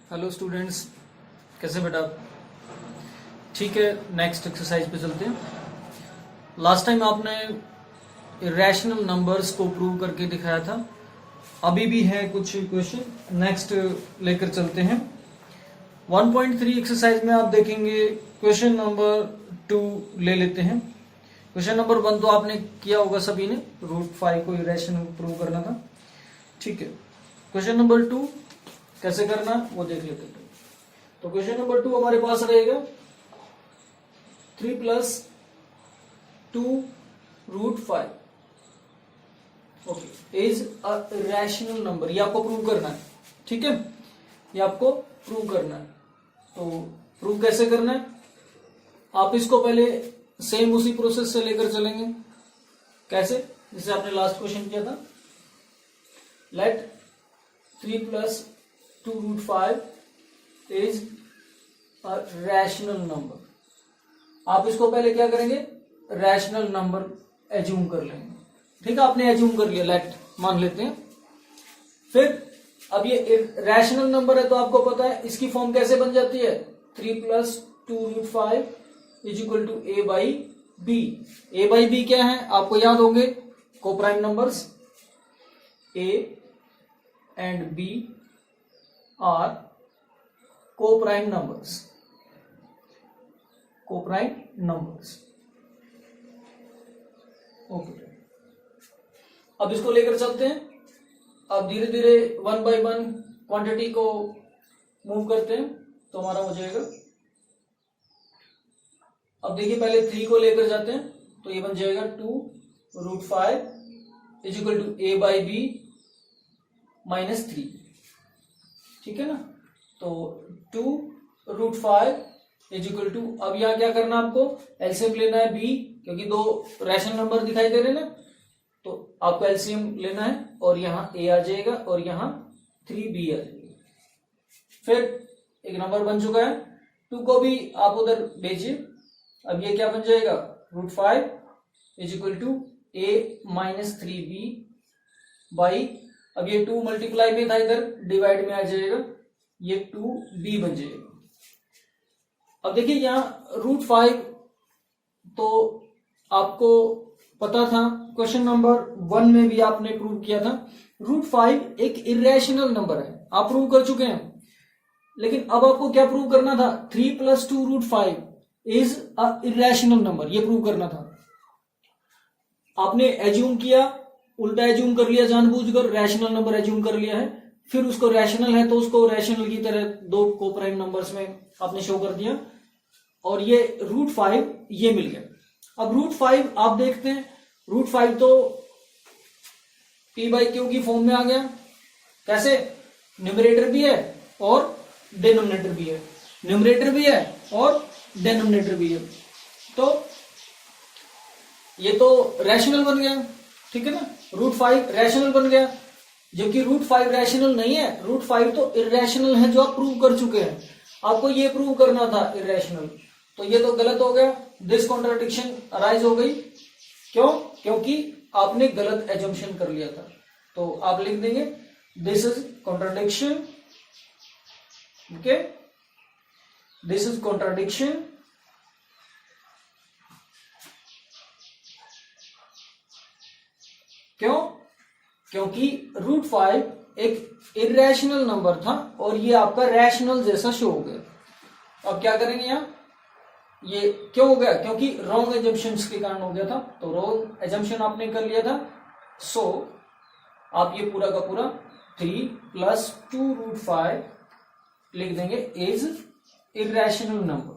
Hello students, कैसे बेटा? ठीक है, नेक्स्ट एक्सरसाइज पे चलते हैं। लास्ट टाइम आपने इरेशनल नंबर्स को प्रूव करके दिखाया था, अभी भी है कुछ क्वेश्चन, नेक्स्ट लेकर चलते हैं। 1.3 एक्सरसाइज में आप देखेंगे क्वेश्चन नंबर 2 ले लेते हैं। क्वेश्चन नंबर 1 तो आपने किया होगा सभी ने, √5 को इरेशनल प्रूव करना था। ठीक है, क्वेश्चन नंबर 2 कैसे करना वो देख लेते हैं। तो क्वेश्चन नंबर 2 हमारे पास रहेगा 3 + 2√5 okay is a rational number. ये आपको प्रूव करना है, ठीक है, ये आपको प्रूव करना है। तो प्रूव कैसे करना है, आप इसको पहले सेम उसी प्रोसेस से लेकर चलेंगे। कैसे? जैसे आपने लास्ट क्वेश्चन किया था, let 3 + 2√5 is a rational number. आप इसको पहले क्या करेंगे, रैशनल नंबर एज्यूम कर लेंगे। ठीक है, आपने एज्यूम कर लिया, लेट मान लेते हैं। फिर अब ये रैशनल नंबर है तो आपको पता है इसकी फॉर्म कैसे बन जाती है, 3 + 2√5 = a/b। a/b क्या है आपको याद होंगे, coprime numbers a and b are co-prime numbers, co-prime numbers। Okay, अब इसको लेकर चलते हैं। अब धीरे धीरे 1 by 1 क्वांटिटी को मूव करते हैं तो हमारा हो जाएगा। अब देखिए पहले 3 को लेकर जाते हैं तो ये बन जाएगा 2√5 = a/b -3। ठीक है ना, तो 2√5 = अब यहां क्या करना आपको, एलसीएम लेना है b, क्योंकि दो रैशनल नंबर दिखाई दे रहे हैं ना, तो आपको एलसीएम लेना है और यहां a आ जाएगा और यहां 3b आ जाएगा। फिर एक नंबर बन चुका है, 2 को भी आप उधर भेजिए। अब ये क्या बन जाएगा, √5 = a -3b बाई, अब ये 2 मल्टीप्लाई में था इधर, डिवाइड में आ जाएगा, ये 2b बन जाएगा। अब देखिए यहां √5 तो आपको पता था, क्वेश्चन नंबर 1 में भी आपने प्रूव किया था, √5 एक इरेशनल नंबर है, आप प्रूव कर चुके हैं। लेकिन अब आपको क्या प्रूव करना था, 3 + 2√5 इज अ इरेशनल नंबर, ये प्रूव करना था। आपने एज्यूम किया, उल्टा एज्यूम कर लिया, जानबूझकर रैशनल नंबर एज्यूम कर लिया है, फिर उसको रैशनल है तो उसको रैशनल की तरह दो कोप्राइम नंबर्स में आपने शो कर दिया, और ये √5 ये मिल गया। अब √5 आप देखते हैं, √5 तो p/q की फॉर्म में आ गया। कैसे? न्यूमरेटर भी है और डिनोमिनेटर भी है, न्यूमरेटर भी है और डिनोमिनेटर भी है, तो ये तो रैशनल बन गया। ठीक है ना, √5 रैशनल बन गया, जबकि √5 रैशनल नहीं है, √5 तो इरेशनल है, जो आप प्रूव कर चुके हैं। आपको ये प्रूव करना था इरेशनल, तो ये तो गलत हो गया, दिस कॉन्ट्राडिक्शन अराइज हो गई। क्यों? क्योंकि आपने गलत एजम्पशन कर लिया था। तो आप लिख देंगे this is contradiction, okay, this is contradiction क्यों? क्योंकि √5 एक इरेशनल नंबर था और ये आपका रैशनल जैसा शो हो गया। अब क्या करेंगे यहां, ये क्यों हो गया, क्योंकि रॉन्ग एजम्पशंस के कारण हो गया था, तो रॉन्ग एजम्पशन आपने कर लिया था। सो आप ये पूरा का पूरा 3 + 2√5 लिख देंगे is irrational number,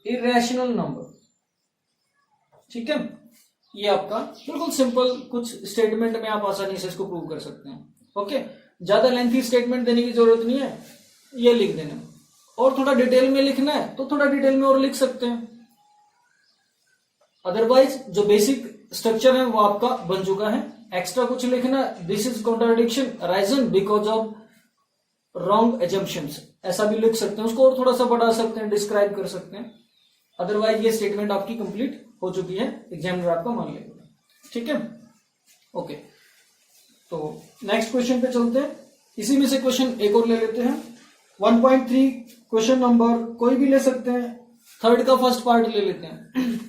irrational number. ठीक है, ये आपका बिल्कुल सिंपल कुछ स्टेटमेंट में आप आसानी से इसको प्रूव कर सकते हैं। ओके, ज्यादा लेंथी स्टेटमेंट देने की जरूरत नहीं है, ये लिख देना, और थोड़ा डिटेल में लिखना है तो थोड़ा डिटेल में और लिख सकते हैं। अदरवाइज जो बेसिक स्ट्रक्चर है वो आपका बन चुका है। एक्स्ट्रा कुछ लिखना, this is contradiction arisen because of wrong assumptions, ऐसा भी लिख सकते हैं, उसको और थोड़ा सा बढ़ा सकते हैं, डिस्क्राइब कर सकते हैं। अदरवाइज ये स्टेटमेंट आपकी कंप्लीट हो चुकी है, एग्जामिनर आपका मान लेगा। ठीक है, ओके। तो नेक्स्ट क्वेश्चन पे चलते हैं। इसी में से क्वेश्चन एक और ले लेते हैं। 1.3 क्वेश्चन नंबर कोई भी ले सकते हैं, थर्ड का फर्स्ट पार्ट ले लेते हैं।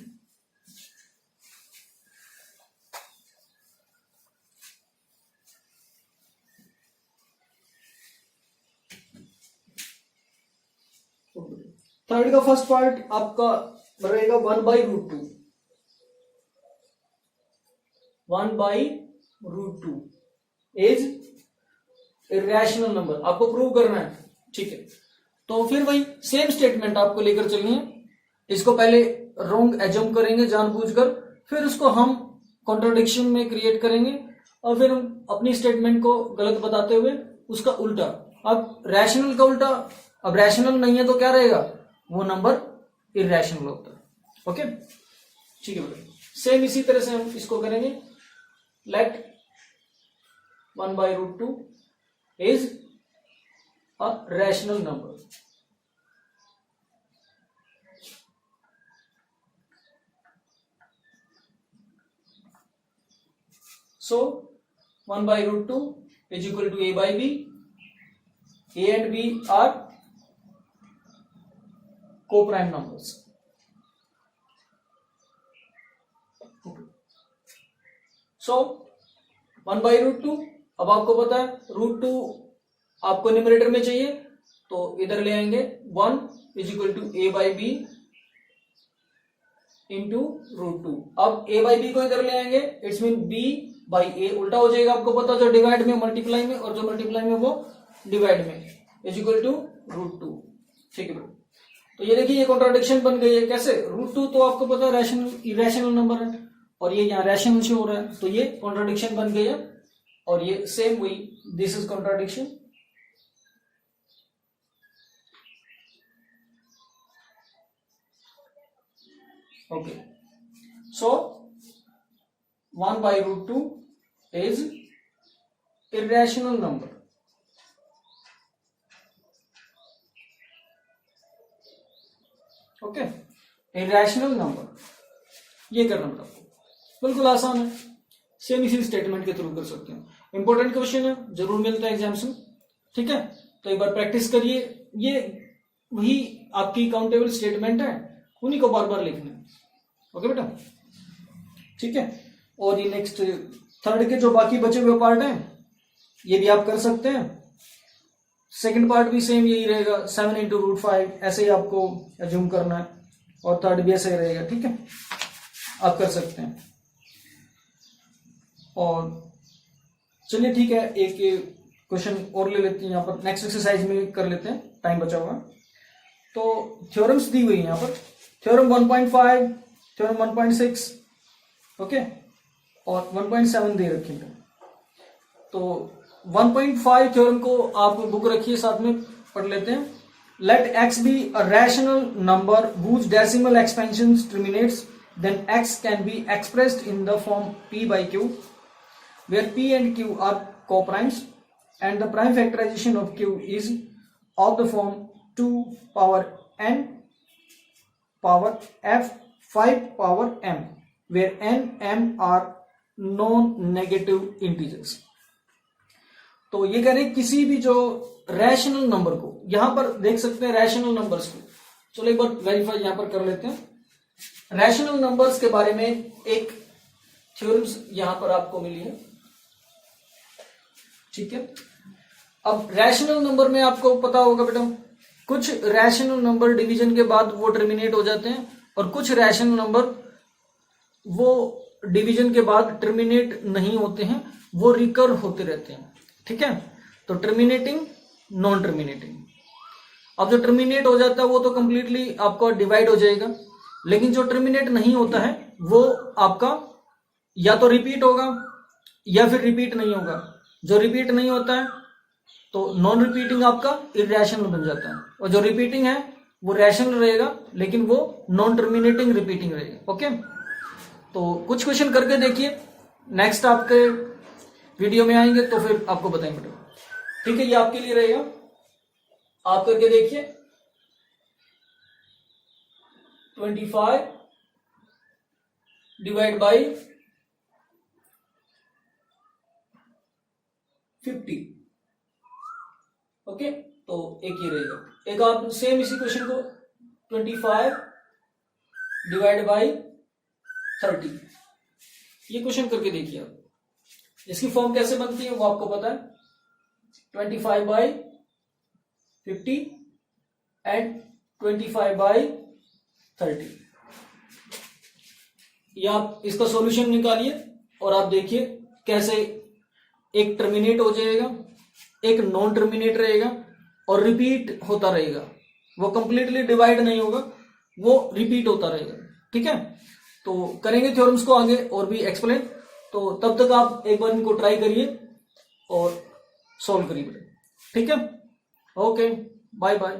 थर्ड का फर्स्ट पार्ट आपका रहेगा 1/√2। 1/√2 इज इरेशनल नंबर, आपको प्रूव करना है। ठीक है, तो फिर वही सेम स्टेटमेंट आपको लेकर चलनी है। इसको पहले रॉन्ग एज्यूम करेंगे जानबूझकर, फिर उसको हम कॉन्ट्राडिक्शन में क्रिएट करेंगे और फिर हम अपनी स्टेटमेंट को गलत बताते हुए उसका उल्टा। अब रैशनल का उल्टा, अब रैशनल नहीं है तो क्या रहेगा, वो नंबर इरेशनल होता है। ओके, ठीक है बेटा, सेम इसी तरह से हम इसको करेंगे। Let 1/√2 is a rational number. So 1/√2 is equal to a/b. A and b are co-prime numbers. So 1/√2, अब आपको पता है √2 आपको न्यूमरेटर में चाहिए तो इधर ले आएंगे 1 is equal to a/b into √2। अब a/b को इधर ले आएंगे, इट्स मीन b/a उल्टा हो जाएगा। आपको पता, जो डिवाइड में मल्टीप्लाई में और जो मल्टीप्लाई में वो डिवाइड में, इज इक्वल टू √2। ठीक है, तो ये देखिए ये कॉन्ट्राडिक्शन बन गई है। कैसे, √2 तो आपको पता है रैशनल इरेशनल नंबर है और ये यहाँ रैशनल से हो रहा है, तो ये कॉन्ट्राडिक्शन बन गई है। और ये सेम वही, this is contradiction. Okay, so 1/√2 is irrational number. Okay, irrational number, ये करना पड़ता आपको, बिल्कुल आसान है। सेम इसी स्टेटमेंट के थ्रू कर सकते हैं। इंपॉर्टेंट क्वेश्चन है, जरूर मिलता है एग्जाम्स में। ठीक है, तो एक बार प्रैक्टिस करिए। ये वही आपकी काउंटेबल स्टेटमेंट है, उन्हीं को बार बार लिखना है। ओके बेटा, ठीक है। और ये नेक्स्ट थर्ड के जो बाकी बचे हुए पार्ट हैं ये भी आप कर सकते हैं। सेकंड पार्ट भी सेम यही रहेगा, 7 × √5 ऐसे ही आपको एज्यूम करना है, और थर्ड भी ऐसे ही रहेगा। ठीक है, आप कर सकते हैं। और चलिए ठीक है, एक क्वेश्चन और ले लेते हैं यहाँ पर, नेक्स्ट एक्सरसाइज में कर लेते हैं, टाइम बचा हुआ। तो थ्योरम्स दी हुई है यहाँ पर, थ्योरम 1.5, थ्योरम 1.6, ओके, और 1.7 दे रखेंगे। तो 1.5 थ्योरम को आप बुक रखिए, साथ में पढ़ लेते हैं। Let x be a rational number whose decimal expansions terminates, then x can be expressed in the form p/q, where p and q are coprimes, and the prime factorization of q is of the form 2 power n power f 5 power m, where n m are non-negative integers। तो ये कह रहे हैं किसी भी जो rational number को, यहां पर देख सकते हैं रैशनल नंबर्स को, चलो एक बार वेरीफाई यहां पर कर लेते हैं। रैशनल नंबर्स के बारे में एक थ्योरम्स यहां पर आपको मिली है। ठीक है, अब रैशनल नंबर में आपको पता होगा बेटा, कुछ रैशनल नंबर डिवीजन के बाद वो टर्मिनेट हो जाते हैं, और कुछ रैशनल नंबर वो डिवीजन के बाद टर्मिनेट नहीं होते हैं, वो रिकर होते रहते हैं। ठीक है, तो टर्मिनेटिंग, नॉन टर्मिनेटिंग। अब जो टर्मिनेट हो जाता है वो तो कंप्लीटली आपका डिवाइड हो जाएगा, लेकिन जो टर्मिनेट नहीं होता है वो आपका या तो रिपीट होगा या फिर रिपीट नहीं होगा। जो रिपीट नहीं होता है तो नॉन रिपीटिंग आपका इरेशनल बन जाता है, और जो रिपीटिंग है वो रैशनल रहेगा, लेकिन वो नॉन टर्मिनेटिंग रिपीटिंग रहेगा। ओके, तो कुछ क्वेश्चन करके देखिए, नेक्स्ट आपके वीडियो में आएंगे तो फिर आपको बताएंगे। ठीक है, ये आपके लिए रहेगा, आप करके देखिए। 25 डिवाइड बाई 50। ओके, तो एक ये रहेगा। एक आप सेम इसी क्वेश्चन को 25 डिवाइड बाई 30, ये क्वेश्चन करके देखिए आप। इसकी फॉर्म कैसे बनती है वो आपको पता है, 25 बाई 50 एंड 25 बाई 30। ये आप इसका सॉल्यूशन निकालिए और आप देखिए कैसे एक टर्मिनेट हो जाएगा, एक नॉन टर्मिनेट रहेगा और रिपीट होता रहेगा, वो कंप्लीटली डिवाइड नहीं होगा, वो रिपीट होता रहेगा। ठीक है, तो करेंगे थ्योरम्स को आगे और भी एक्सप्लेन, तो तब तक आप एक बार इनको ट्राई करिए और सॉल्व करिए। ठीक है, ओके, बाय बाय।